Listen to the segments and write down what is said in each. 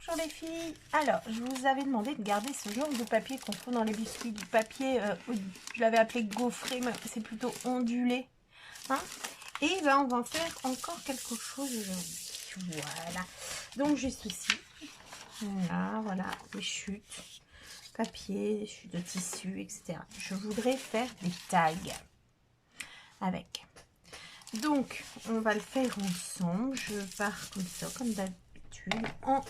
Bonjour les filles. Alors, je vous avais demandé de garder ce genre de papier qu'on trouve dans les biscuits, du papier, je l'avais appelé gaufré, mais c'est plutôt ondulé. Hein, et ben, on va en faire encore quelque chose aujourd'hui. Voilà. Donc, j'ai ceci. Voilà, des chutes, papier, des chutes de tissu, etc. Je voudrais faire des tags avec. Donc, on va le faire ensemble. Je pars comme ça, comme d'habitude, en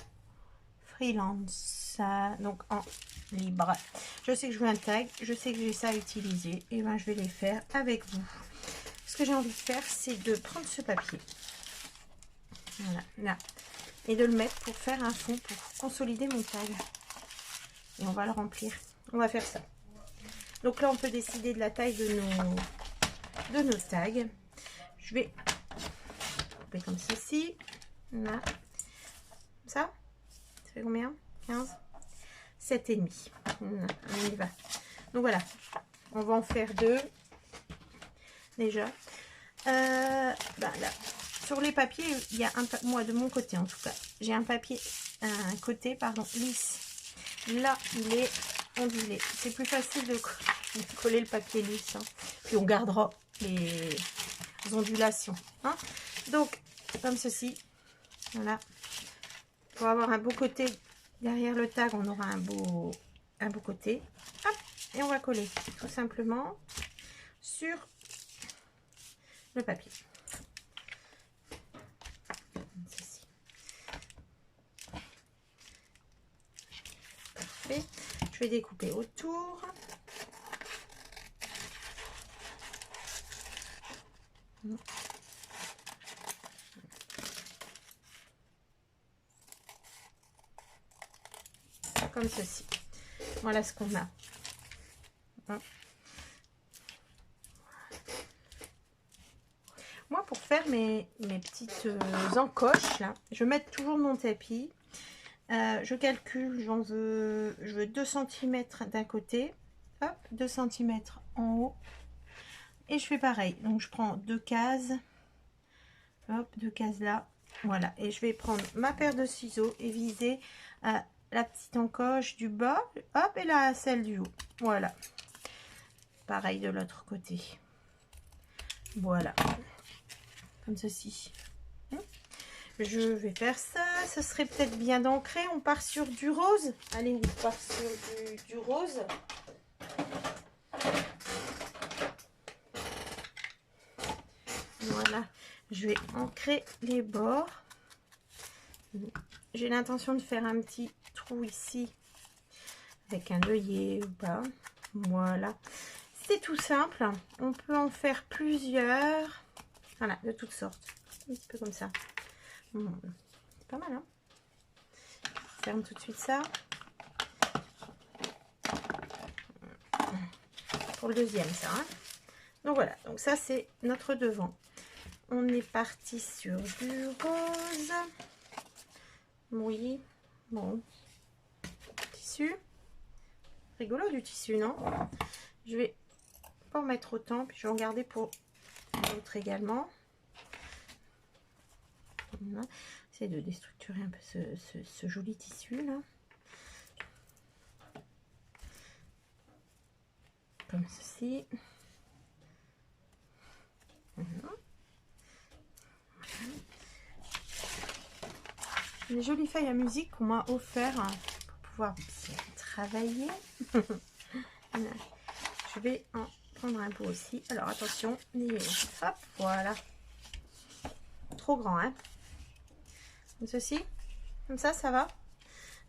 freelance, donc en libre. Je sais que je veux un tag, je sais que j'ai ça à utiliser, et ben je vais les faire avec vous. Ce que j'ai envie de faire, c'est de prendre ce papier, voilà, là, et de le mettre pour faire un fond, pour consolider mon tag. Et on va le remplir. On va faire ça. Donc là, on peut décider de la taille de nos tags. Je vais couper comme ceci, là, ça fait combien? 15, 7,5. On y va. Donc voilà, on va en faire deux déjà. Là, sur les papiers, il y a moi de mon côté en tout cas, j'ai un papier, un côté pardon lisse. Là, il est ondulé. C'est plus facile de coller le papier lisse. Hein. Puis on gardera les ondulations. Hein. Donc comme ceci, voilà. Pour avoir un beau côté derrière le tag, on aura un beau côté. Hop, et on va coller tout simplement sur le papier. Ceci. Parfait. Je vais découper autour. Comme ceci. Voilà ce qu'on a. Moi, pour faire mes petites encoches, là, je vais mettre toujours mon tapis. Je calcule, je veux 2 cm d'un côté, hop, 2 cm en haut. Et je fais pareil. Donc, je prends 2 cases, hop, 2 cases là. Voilà. Et je vais prendre ma paire de ciseaux et viser la petite encoche du bas, hop, et là, celle du haut. Voilà. Pareil de l'autre côté. Voilà. Comme ceci. Je vais faire ça. Ce serait peut-être bien d'ancrer. On part sur du rose. Allez, on part sur du rose. Voilà. Je vais ancrer les bords. J'ai l'intention de faire un petit trou ici avec un œillet ou pas. Voilà. C'est tout simple. On peut en faire plusieurs. Voilà, de toutes sortes. Un petit peu comme ça. C'est pas mal, hein? Je ferme tout de suite ça. Pour le deuxième, ça. Hein? Donc voilà. Donc ça, c'est notre devant. On est parti sur du rose. Oui. Bon. Tissu. Rigolo du tissu, non? Je vais pas en mettre autant. Puis je vais en garder pour l'autre également. Voilà. J'essaie de déstructurer un peu ce joli tissu là. Comme ceci. Voilà. Une jolie feuille à musique qu'on m'a offert pour pouvoir bien travailler. Je vais en prendre un peu aussi. Alors attention, hop, voilà. Trop grand, hein. Comme ceci, comme ça va.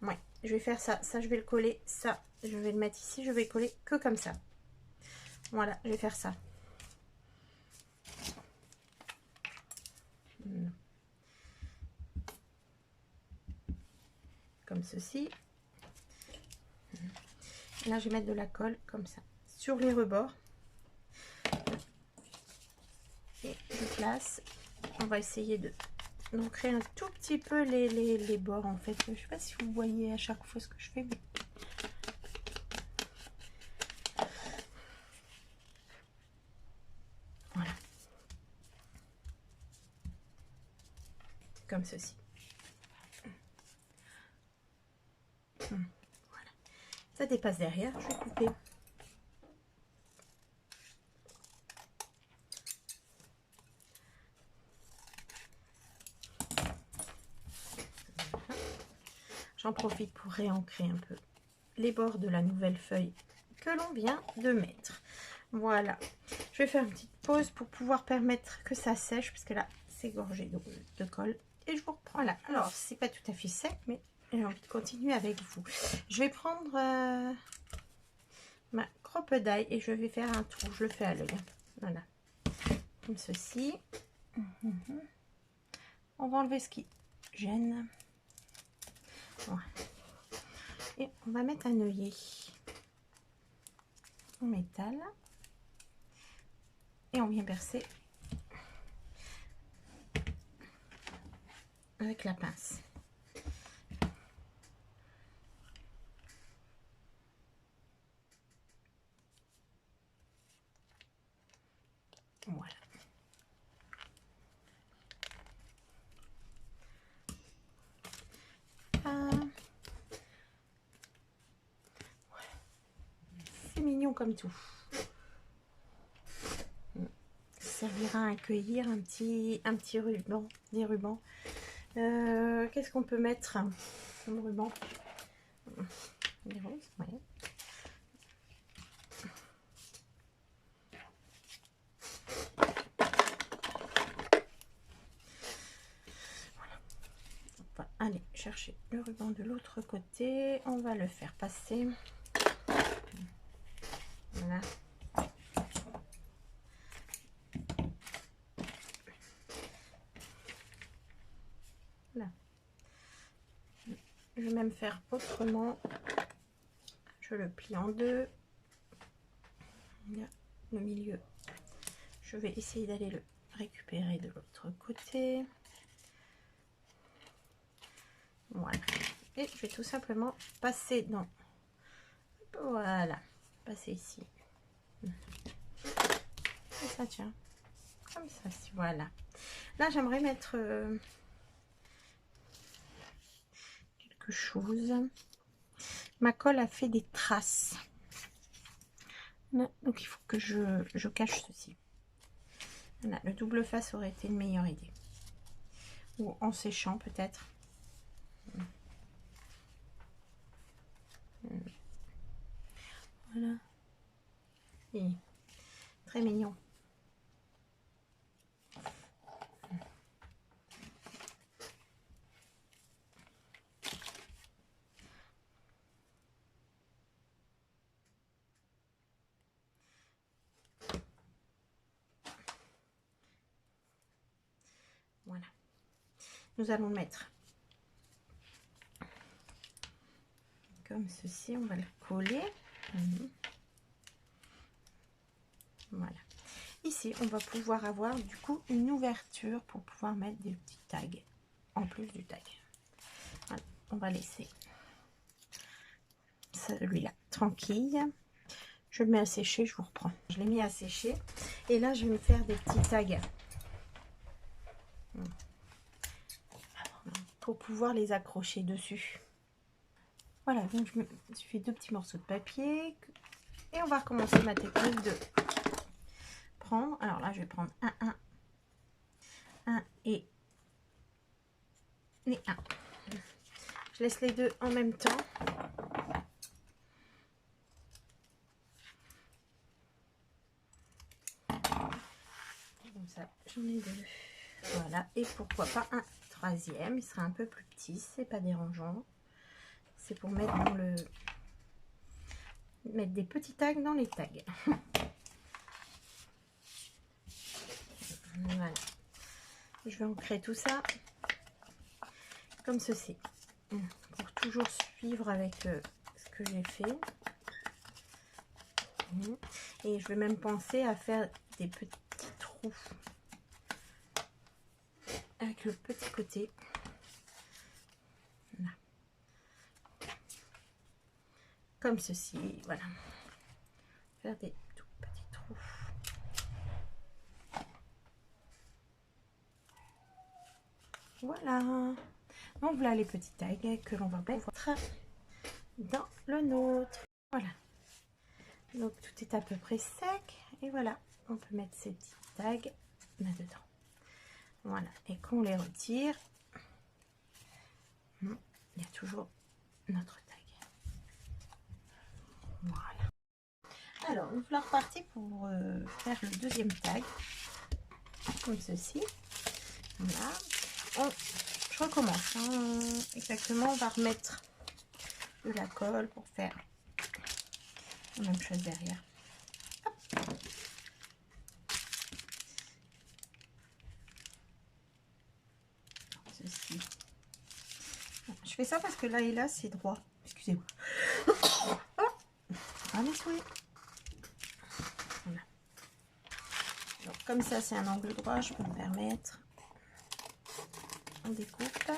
Ouais, je vais faire ça. Ça, je vais le coller. Ça, je vais le mettre ici. Je vais le coller que comme ça. Voilà, je vais faire ça. Comme ceci. Là, je vais mettre de la colle comme ça sur les rebords. Et je place. On va essayer de créer un tout petit peu les bords en fait. Je sais pas si vous voyez à chaque fois ce que je fais. Mais... voilà. Comme ceci. Ça dépasse derrière, je vais couper. J'en profite pour réancrer un peu les bords de la nouvelle feuille que l'on vient de mettre. Voilà, je vais faire une petite pause pour pouvoir permettre que ça sèche, parce que là c'est gorgé de colle, et je vous reprends là. Alors c'est pas tout à fait sec, mais j'ai envie de continuer avec vous. Je vais prendre ma croppe d'ail et je vais faire un trou. Je le fais à l'œil, voilà, comme ceci. On va enlever ce qui gêne. Voilà. Et on va mettre un œillet en métal et on vient percer avec la pince. Voilà. C'est mignon comme tout. Ça servira à accueillir un petit ruban, des rubans. Qu'est-ce qu'on peut mettre comme ruban? Des roses, ouais. Voilà. On va aller chercher le ruban de l'autre côté. On va le faire passer. Voilà. Là. Je vais même faire autrement. Je le plie en deux. Là, le milieu. Je vais essayer d'aller le récupérer de l'autre côté. Voilà. Et je vais tout simplement passer dans... Voilà. Passer ici. Et ça tient. Comme ça. Voilà. Là, j'aimerais mettre... quelque chose. Ma colle a fait des traces. Donc, il faut que je cache ceci. Voilà. Le double face aurait été une meilleure idée. Ou en séchant, peut-être. Voilà. Et très mignon. Voilà. Nous allons le mettre comme ceci. On va le coller. Voilà. Ici, on va pouvoir avoir du coup une ouverture pour pouvoir mettre des petits tags en plus du tag. Voilà. On va laisser celui-là tranquille. Je le mets à sécher, je vous reprends. Je l'ai mis à sécher et là je vais me faire des petits tags pour pouvoir les accrocher dessus. Voilà, donc je fais deux petits morceaux de papier et on va recommencer ma technique de prendre. Alors là je vais prendre un et un. Je laisse les deux en même temps. Comme ça, j'en ai deux. Voilà, et pourquoi pas un troisième. Il sera un peu plus petit, c'est pas dérangeant. C'est pour mettre dans le... mettre des petits tags dans les tags. Voilà. Je vais ancrer tout ça comme ceci. Pour toujours suivre avec ce que j'ai fait. Et je vais même penser à faire des petits trous avec le petit côté. Là. Comme ceci, voilà. Faire des tout petits trous. Voilà. Donc voilà les petits tags que l'on va mettre dans le nôtre. Voilà. Donc tout est à peu près sec. Et voilà, on peut mettre ces petits tags là-dedans. Voilà. Et quand on les retire, il y a toujours notre tag. Voilà. Alors, nous voilà reparti pour faire le deuxième tag. Comme ceci. Voilà. Je recommence. Hein. Exactement, on va remettre de la colle pour faire la même chose derrière. Hop. Ceci. Je fais ça parce que là et là c'est droit. Excusez-moi. Ah mes souhaits. Voilà. Donc, comme ça c'est un angle droit, je peux me permettre. On découpe.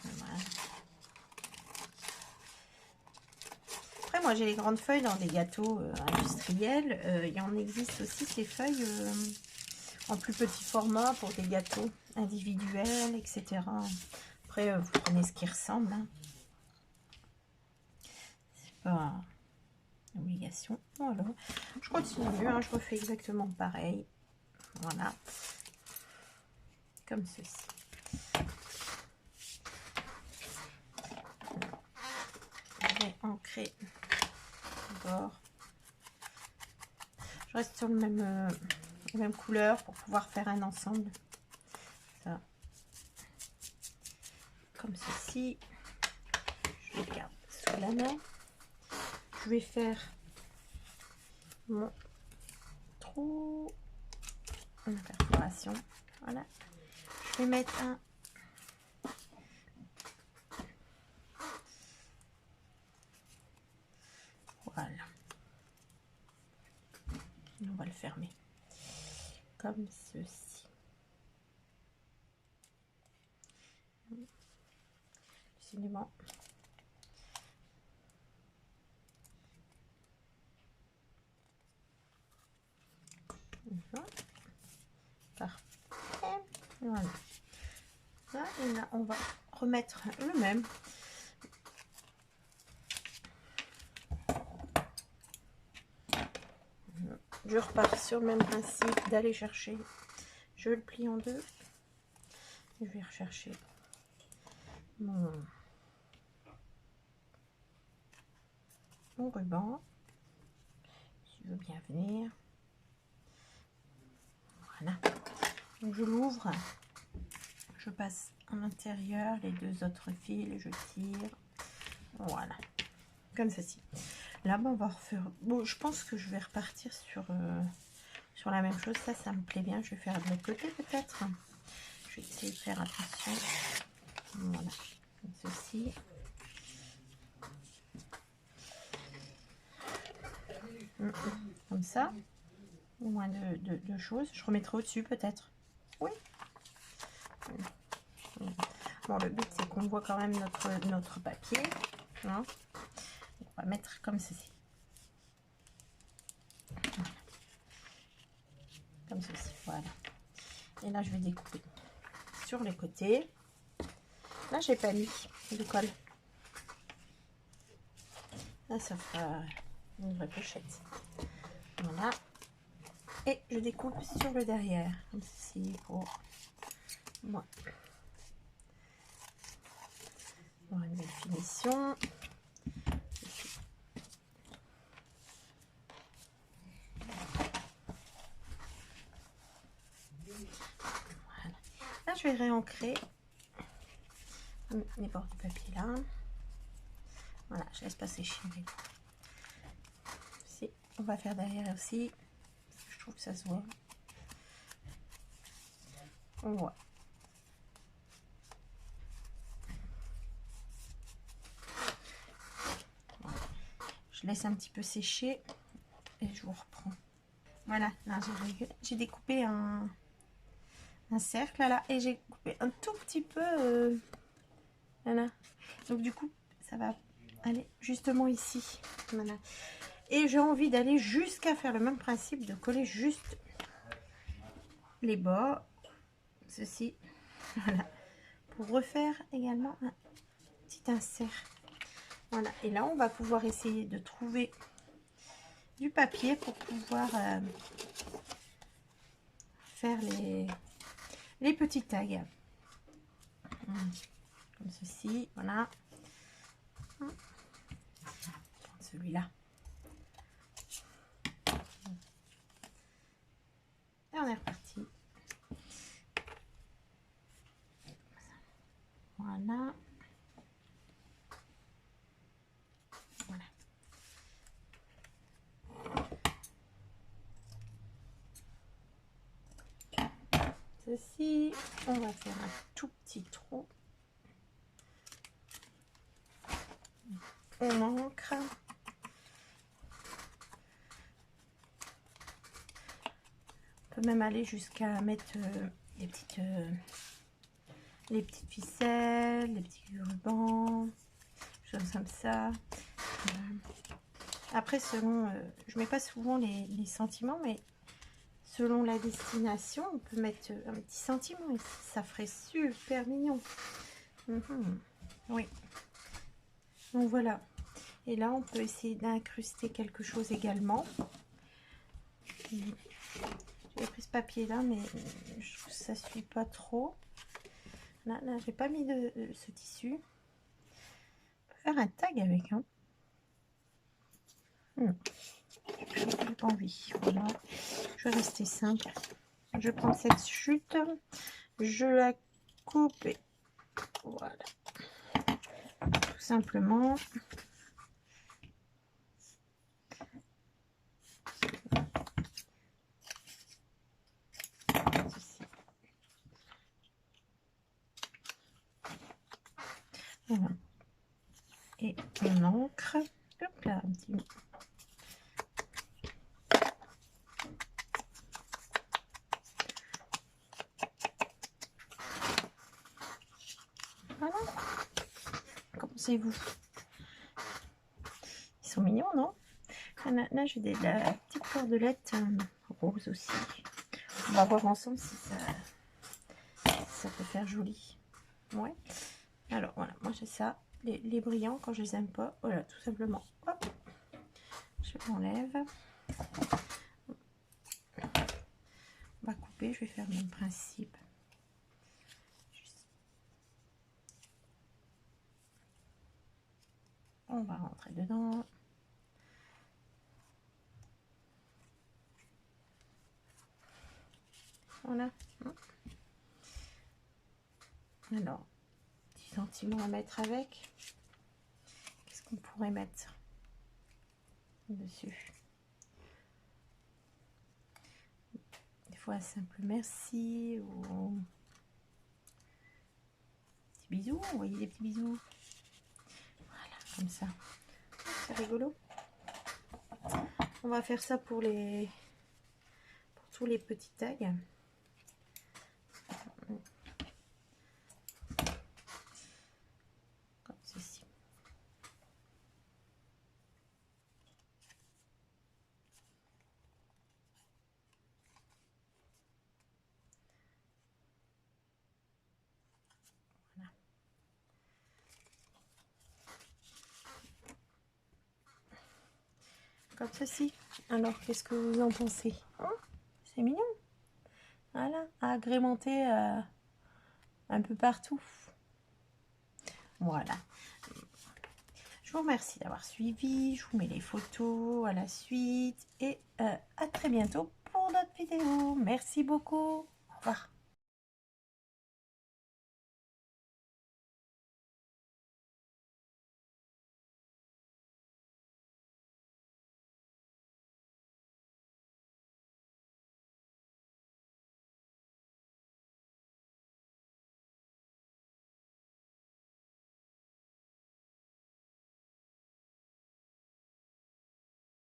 Voilà. Après moi j'ai les grandes feuilles dans des gâteaux industriels. Il en existe aussi ces feuilles en plus petit format pour des gâteaux individuels, etc. Après vous prenez ce qui ressemble. Hein. C'est pas une obligation. Voilà. Je continue, hein, je refais exactement pareil. Voilà. Comme ceci. Je vais ancrer le bord. Je reste sur le même, la même couleur pour pouvoir faire un ensemble. Ça. Comme ceci. Je le garde sous la main. Je vais faire mon trou, une perforation. Voilà. Je vais mettre un voilà. On va le fermer comme ceci. Décidément. Parfait. Voilà. Là, et là, on va remettre le même. Je repars sur le même principe d'aller chercher. Je le plie en deux. Je vais rechercher mon ruban. Si je veux bien venir. Voilà. Donc je l'ouvre. Je passe à l'intérieur les deux autres fils et je tire. Voilà. Comme ceci. Là, on va refaire. Bon, je pense que je vais repartir sur la même chose. Ça me plaît bien. Je vais faire de l'autre côté peut-être. Je vais essayer de faire attention. Voilà. Comme ceci. Comme ça. Au moins de choses. Je remettrai au-dessus peut-être. Oui. Bon, le but c'est qu'on voit quand même notre papier. Hein. On va mettre comme ceci. Comme ceci, voilà. Et là je vais découper sur les côtés. Là j'ai pas mis de colle. Là ça fera une vraie pochette. Voilà. Et je découpe sur le derrière, comme ceci pour moi. Pour une belle finition. Voilà. Là je vais réancrer les bords du papier là. Voilà, je laisse pas sécher. Si, on va faire derrière aussi. Je trouve que ça se voit. On voit. Voilà. Je laisse un petit peu sécher et je vous reprends. Voilà, là j'ai découpé un cercle là et j'ai coupé un tout petit peu. Voilà. Donc du coup, ça va aller justement ici. Voilà. Et j'ai envie d'aller jusqu'à faire le même principe, de coller juste les bords. Ceci. Voilà. Pour refaire également un petit insert. Voilà, et là on va pouvoir essayer de trouver du papier pour pouvoir faire les petits tags. Comme ceci, voilà. Celui-là. Et on est reparti. Voilà. Voilà. Ceci, on va faire un tout petit trou. On ancre. On peut même aller jusqu'à mettre les petites ficelles, les petits rubans, choses comme ça. Après, selon, je mets pas souvent les sentiments, mais selon la destination, on peut mettre un petit sentiment ici. Ça ferait super mignon. Oui. Donc voilà. Et là, on peut essayer d'incruster quelque chose également. J'ai pris ce papier là, mais je trouve que ça suit pas trop. Là j'ai pas mis de ce tissu. On peut faire un tag avec. Hein. J'ai pas envie. Voilà. Je vais rester simple. Je prends cette chute, je la coupe et voilà. Tout simplement. Voilà. Et on ancre. Hop là, un petit. Voilà. Comment c'est-vous? Ils sont mignons, non? Là j'ai la petite cordelette rose aussi. On va voir ensemble si ça peut faire joli. Ouais. Alors voilà, moi j'ai ça. Les brillants, quand je les aime pas, voilà, tout simplement. Hop, je l'enlève. On va couper, je vais faire le même principe. On va rentrer dedans. Voilà. Alors, petit sentiment à mettre avec. Qu'est-ce qu'on pourrait mettre dessus? Des fois un simple merci ou petit bisou. Vous voyez des petits bisous. Voilà, comme ça. C'est rigolo. On va faire ça pour tous les petits tags. Comme ceci. Voilà. Comme ceci. Alors, qu'est-ce que vous en pensez? Hein? C'est mignon. Voilà, à agrémenter un peu partout. Voilà. Je vous remercie d'avoir suivi. Je vous mets les photos à la suite. Et à très bientôt pour d'autres vidéos. Merci beaucoup. Au revoir.